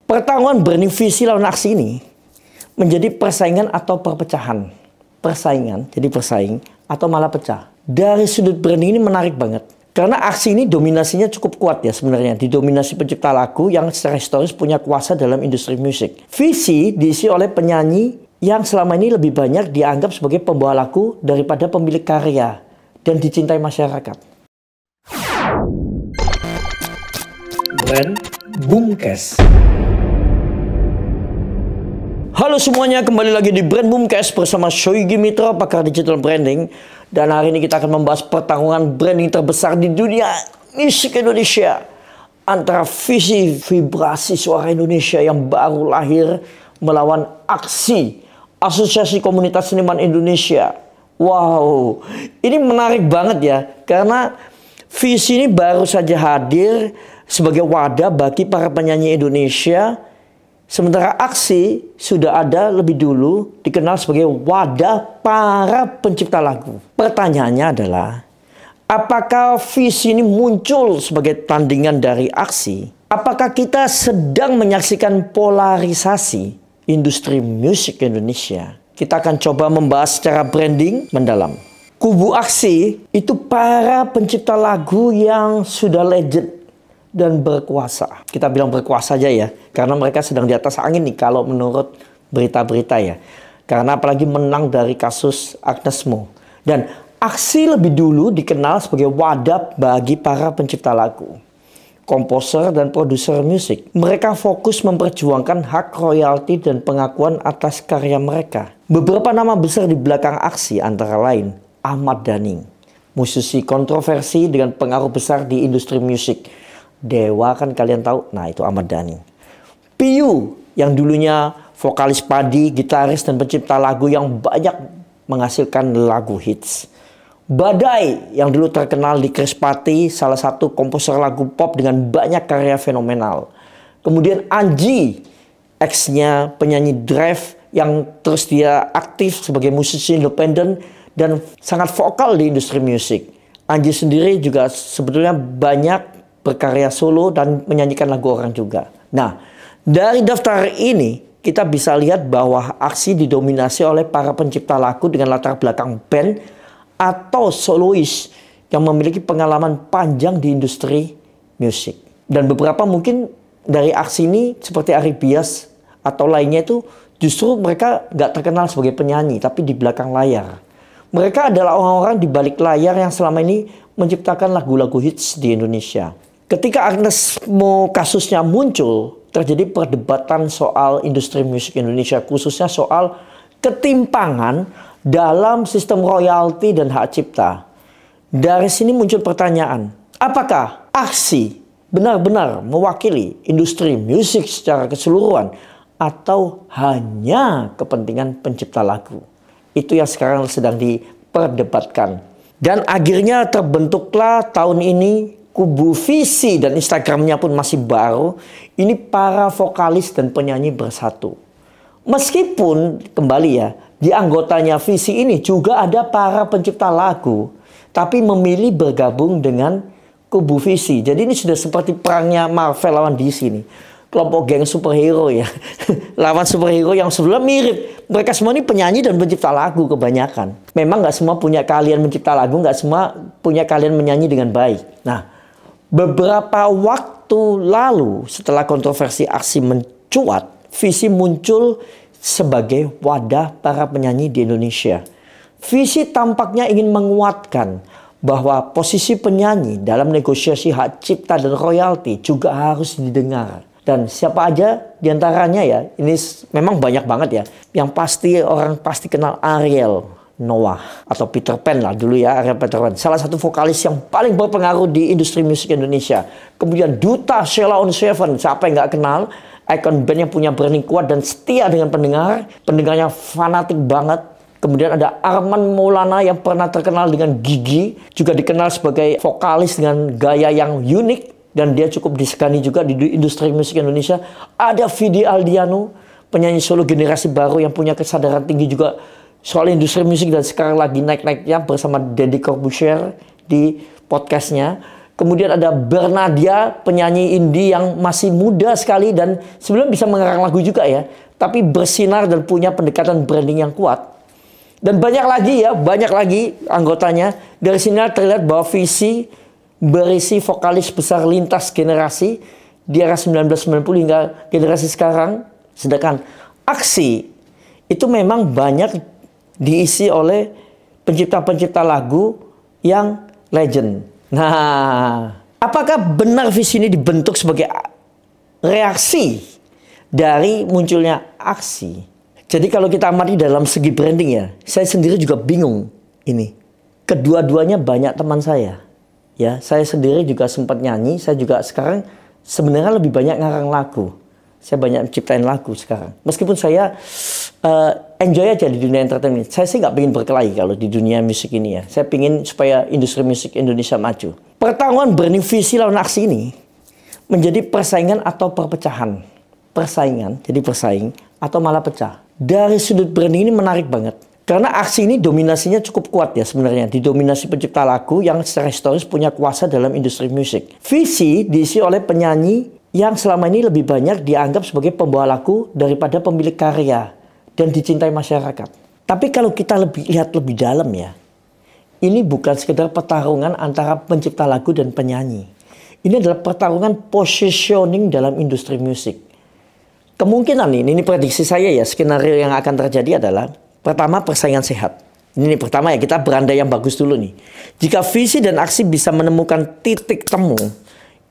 Pertarungan branding visi lawan aksi ini menjadi persaingan atau perpecahan. Persaingan, jadi bersaing atau malah pecah. Dari sudut branding ini menarik banget. Karena aksi ini dominasinya cukup kuat ya sebenarnya. Didominasi pencipta lagu yang secara historis punya kuasa dalam industri musik. Visi diisi oleh penyanyi yang selama ini lebih banyak dianggap sebagai pembawa lagu daripada pemilik karya dan dicintai masyarakat. Brand Boomcast. Halo semuanya, kembali lagi di Brand Boomcast bersama Shoigi Mitra, pakar digital branding. Dan hari ini kita akan membahas pertarungan branding terbesar di dunia musik Indonesia antara visi vibrasi suara Indonesia yang baru lahir melawan aksi Asosiasi Komunitas Seniman Indonesia. Wow, ini menarik banget ya, karena visi ini baru saja hadir sebagai wadah bagi para penyanyi Indonesia. Sementara aksi sudah ada lebih dulu dikenal sebagai wadah para pencipta lagu. Pertanyaannya adalah, apakah visi ini muncul sebagai tandingan dari aksi? Apakah kita sedang menyaksikan polarisasi industri musik Indonesia? Kita akan coba membahas secara branding mendalam. Kubu aksi itu para pencipta lagu yang sudah legend dan berkuasa. Kita bilang berkuasa aja ya, karena mereka sedang di atas angin nih kalau menurut berita-berita ya. Karena apalagi menang dari kasus Agnes Mo. Dan aksi lebih dulu dikenal sebagai wadah bagi para pencipta lagu, komposer dan produser musik. Mereka fokus memperjuangkan hak royalti dan pengakuan atas karya mereka. Beberapa nama besar di belakang aksi antara lain Ahmad Dhani, musisi kontroversi dengan pengaruh besar di industri musik. Dewa kan kalian tahu, nah itu Ahmad Dhani. Piyu yang dulunya vokalis Padi, gitaris dan pencipta lagu yang banyak menghasilkan lagu hits. Badai yang dulu terkenal di Krispati, salah satu komposer lagu pop dengan banyak karya fenomenal. Kemudian Anji, ex-nya penyanyi Drive yang terus dia aktif sebagai musisi independen dan sangat vokal di industri musik. Anji sendiri juga sebetulnya banyak berkarya solo dan menyanyikan lagu orang juga. Nah, dari daftar ini kita bisa lihat bahwa aksi didominasi oleh para pencipta lagu dengan latar belakang band atau solois yang memiliki pengalaman panjang di industri musik. Dan beberapa mungkin dari aksi ini seperti Ari Bias atau lainnya itu justru mereka nggak terkenal sebagai penyanyi tapi di belakang layar. Mereka adalah orang-orang di balik layar yang selama ini menciptakan lagu-lagu hits di Indonesia. Ketika Agnes Mo kasusnya muncul, terjadi perdebatan soal industri musik Indonesia, khususnya soal ketimpangan dalam sistem royalti dan hak cipta. Dari sini muncul pertanyaan, apakah aksi benar-benar mewakili industri musik secara keseluruhan atau hanya kepentingan pencipta lagu? Itu yang sekarang sedang diperdebatkan. Dan akhirnya terbentuklah tahun ini kubu visi, dan Instagramnya pun masih baru. Ini para vokalis dan penyanyi bersatu. Meskipun kembali ya, di anggotanya visi ini juga ada para pencipta lagu, tapi memilih bergabung dengan kubu visi. Jadi ini sudah seperti perangnya Marvel lawan DC nih. Kelompok geng superhero ya. Lawan superhero yang sebelumnya mirip. Mereka semua ini penyanyi dan pencipta lagu kebanyakan. Memang nggak semua punya keahlian mencipta lagu, nggak semua punya keahlian menyanyi dengan baik. Nah, beberapa waktu lalu setelah kontroversi aksi mencuat, visi muncul sebagai wadah para penyanyi di Indonesia. Visi tampaknya ingin menguatkan bahwa posisi penyanyi dalam negosiasi hak cipta dan royalti juga harus didengar. Dan siapa aja diantaranya ya, ini memang banyak banget ya. Yang pasti orang pasti kenal Ariel Noah atau Peter Pan lah dulu ya, Ariel Peter Pan. Salah satu vokalis yang paling berpengaruh di industri musik Indonesia. Kemudian Duta, Sheila on Seven, siapa yang nggak kenal? Icon band yang punya branding kuat dan setia dengan pendengar. Pendengarnya fanatik banget. Kemudian ada Arman Maulana yang pernah terkenal dengan Gigi. Juga dikenal sebagai vokalis dengan gaya yang unik. Dan dia cukup disegani juga di industri musik Indonesia. Ada Vidi Aldiano, penyanyi solo generasi baru yang punya kesadaran tinggi juga soal industri musik dan sekarang lagi naik-naiknya bersama Deddy Corbuzier di podcastnya. Kemudian ada Bernadia, penyanyi indie yang masih muda sekali dan sebenarnya bisa mengarang lagu juga ya. Tapi bersinar dan punya pendekatan branding yang kuat. Dan banyak lagi anggotanya. Dari sini terlihat bahwa visi berisi vokalis besar lintas generasi di era 1990 hingga generasi sekarang. Sedangkan aksi itu memang banyak diisi oleh pencipta-pencipta lagu yang legend. Nah, apakah benar visi ini dibentuk sebagai reaksi dari munculnya aksi? Jadi kalau kita amati dalam segi branding ya, saya sendiri juga bingung ini. Kedua-duanya banyak teman saya. Ya, saya sendiri juga sempat nyanyi, saya juga sekarang sebenarnya lebih banyak ngarang lagu. Saya banyak ciptain lagu sekarang. Meskipun saya enjoy aja di dunia entertainment. Saya sih nggak pengen berkelahi kalau di dunia musik ini ya. Saya pengen supaya industri musik Indonesia maju. Pertarungan branding visi lawan aksi ini menjadi persaingan atau perpecahan. Persaingan, jadi bersaing atau malah pecah. Dari sudut branding ini menarik banget. Karena aksi ini dominasinya cukup kuat ya sebenarnya. Didominasi pencipta lagu yang secara historis punya kuasa dalam industri musik. Visi diisi oleh penyanyi yang selama ini lebih banyak dianggap sebagai pembawa lagu daripada pemilik karya dan dicintai masyarakat. Tapi kalau kita lihat lebih dalam ya, ini bukan sekedar pertarungan antara pencipta lagu dan penyanyi. Ini adalah pertarungan positioning dalam industri musik. Kemungkinan ini prediksi saya ya, skenario yang akan terjadi adalah pertama persaingan sehat. Ini pertama ya, kita berandai yang bagus dulu nih. Jika visi dan aksi bisa menemukan titik temu,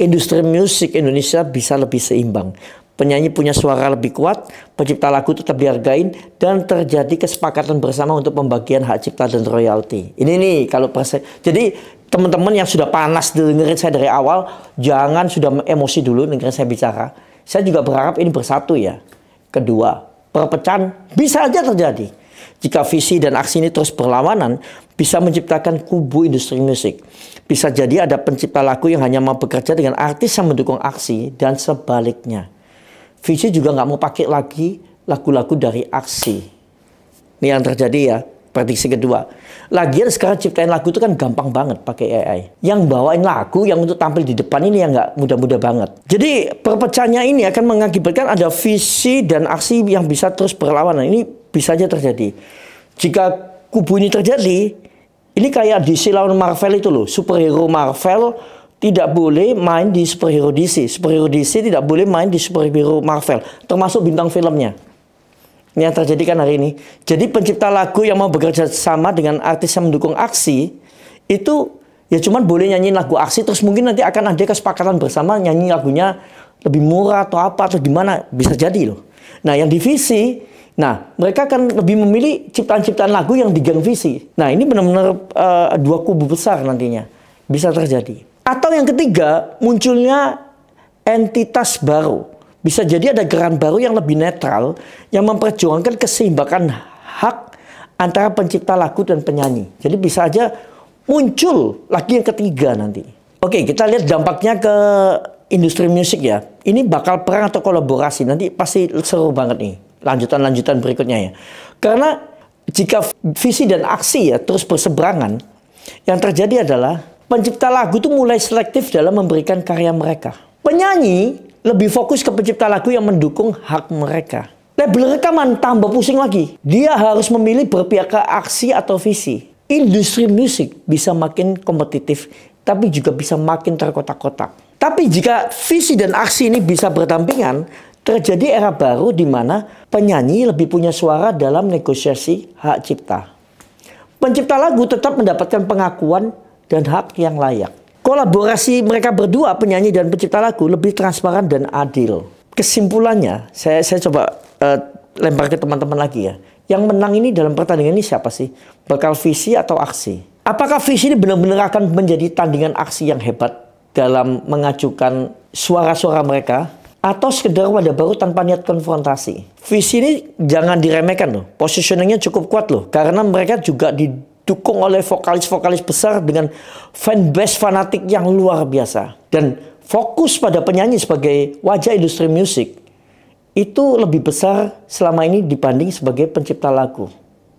industri musik Indonesia bisa lebih seimbang. Penyanyi punya suara lebih kuat, pencipta lagu tetap dihargain, dan terjadi kesepakatan bersama untuk pembagian hak cipta dan royalti. Ini nih kalau jadi teman-teman yang sudah panas dengerin saya dari awal, jangan sudah emosi dulu dengerin saya bicara. Saya juga berharap ini bersatu ya. Kedua, perpecahan bisa aja terjadi. Jika visi dan aksi ini terus berlawanan, bisa menciptakan kubu industri musik. Bisa jadi ada pencipta lagu yang hanya mau bekerja dengan artis yang mendukung aksi dan sebaliknya. Visi juga nggak mau pakai lagi lagu-lagu dari aksi. Ini yang terjadi ya, prediksi kedua. Lagian sekarang ciptain lagu itu kan gampang banget pakai AI. Yang bawain lagu yang untuk tampil di depan ini yang nggak mudah-mudah banget. Jadi perpecahannya ini akan mengakibatkan ada visi dan aksi yang bisa terus berlawanan. Ini bisa aja terjadi. Jika kubu ini terjadi, ini kayak DC lawan Marvel itu loh. Superhero Marvel tidak boleh main di superhero DC. Superhero DC tidak boleh main di superhero Marvel. Termasuk bintang filmnya. Ini yang terjadi kan hari ini. Jadi pencipta lagu yang mau bekerja sama dengan artis yang mendukung aksi, itu ya cuman boleh nyanyi lagu aksi. Terus mungkin nanti akan ada kesepakatan bersama nyanyi lagunya lebih murah atau apa atau gimana. Bisa jadi loh. Nah yang divisi, nah mereka akan lebih memilih ciptaan-ciptaan lagu yang digang visi. Nah ini benar-benar dua kubu besar nantinya. Bisa terjadi. Atau yang ketiga, munculnya entitas baru. Bisa jadi ada gerakan baru yang lebih netral, yang memperjuangkan keseimbangan hak antara pencipta lagu dan penyanyi. Jadi bisa aja muncul lagi yang ketiga nanti. Oke, kita lihat dampaknya ke industri musik ya. Ini bakal perang atau kolaborasi. Nanti pasti seru banget nih. Lanjutan-lanjutan berikutnya ya. Karena jika visi dan aksi ya terus berseberangan, yang terjadi adalah pencipta lagu itu mulai selektif dalam memberikan karya mereka. Penyanyi lebih fokus ke pencipta lagu yang mendukung hak mereka. Label rekaman tambah pusing lagi. Dia harus memilih berpihak ke aksi atau visi. Industri musik bisa makin kompetitif, tapi juga bisa makin terkotak-kotak. Tapi jika visi dan aksi ini bisa berdampingan, terjadi era baru di mana penyanyi lebih punya suara dalam negosiasi hak cipta. Pencipta lagu tetap mendapatkan pengakuan dan hak yang layak. Kolaborasi mereka berdua, penyanyi dan pencipta lagu, lebih transparan dan adil. Kesimpulannya, saya coba lempar ke teman-teman lagi ya. Yang menang ini dalam pertandingan ini siapa sih? Bakal visi atau aksi? Apakah visi ini benar-benar akan menjadi tandingan aksi yang hebat dalam mengajukan suara-suara mereka? Atau sekedar wadah baru tanpa niat konfrontasi? Visi ini jangan diremehkan loh. Positioningnya cukup kuat loh. Karena mereka juga didukung oleh vokalis-vokalis besar dengan fanbase fanatik yang luar biasa. Dan fokus pada penyanyi sebagai wajah industri musik itu lebih besar selama ini dibanding sebagai pencipta lagu.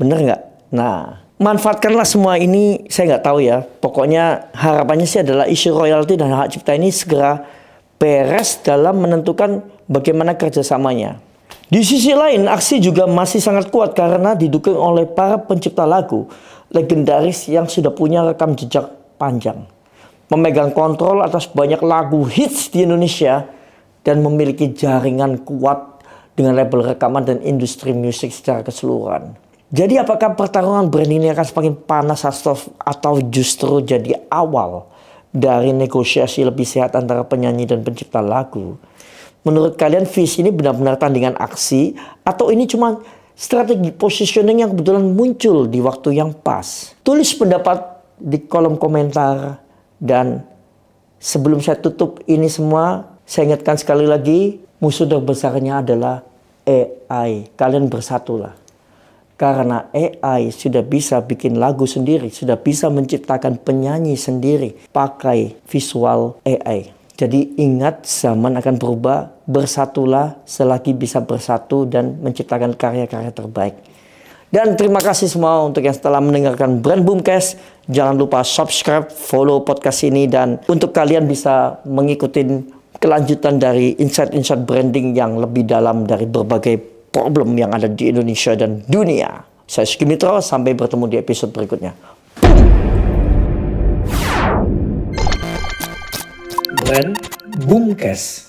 Bener nggak? Nah, Manfaatkanlah semua ini, saya nggak tahu ya. Pokoknya harapannya sih adalah isu royalti dan hak cipta ini segera beres dalam menentukan bagaimana kerjasamanya. Di sisi lain, aksi juga masih sangat kuat karena didukung oleh para pencipta lagu legendaris yang sudah punya rekam jejak panjang, memegang kontrol atas banyak lagu hits di Indonesia, dan memiliki jaringan kuat dengan label rekaman dan industri musik secara keseluruhan. Jadi apakah pertarungan brand ini akan semakin panas atau justru jadi awal dari negosiasi lebih sehat antara penyanyi dan pencipta lagu? Menurut kalian visi ini benar-benar tandingan aksi atau ini cuma strategi positioning yang kebetulan muncul di waktu yang pas? Tulis pendapat di kolom komentar, dan sebelum saya tutup ini semua, saya ingatkan sekali lagi, musuh terbesarnya adalah AI. Kalian bersatulah. Karena AI sudah bisa bikin lagu sendiri, sudah bisa menciptakan penyanyi sendiri pakai visual AI. Jadi ingat, zaman akan berubah, bersatulah selagi bisa bersatu dan menciptakan karya-karya terbaik. Dan terima kasih semua untuk yang setelah mendengarkan Brand Boomcast. Jangan lupa subscribe, follow podcast ini, dan untuk kalian bisa mengikuti kelanjutan dari insight-insight branding yang lebih dalam dari berbagai problem yang ada di Indonesia dan dunia. Saya Shoygi Mitro, sampai bertemu di episode berikutnya. Brand Boomcast.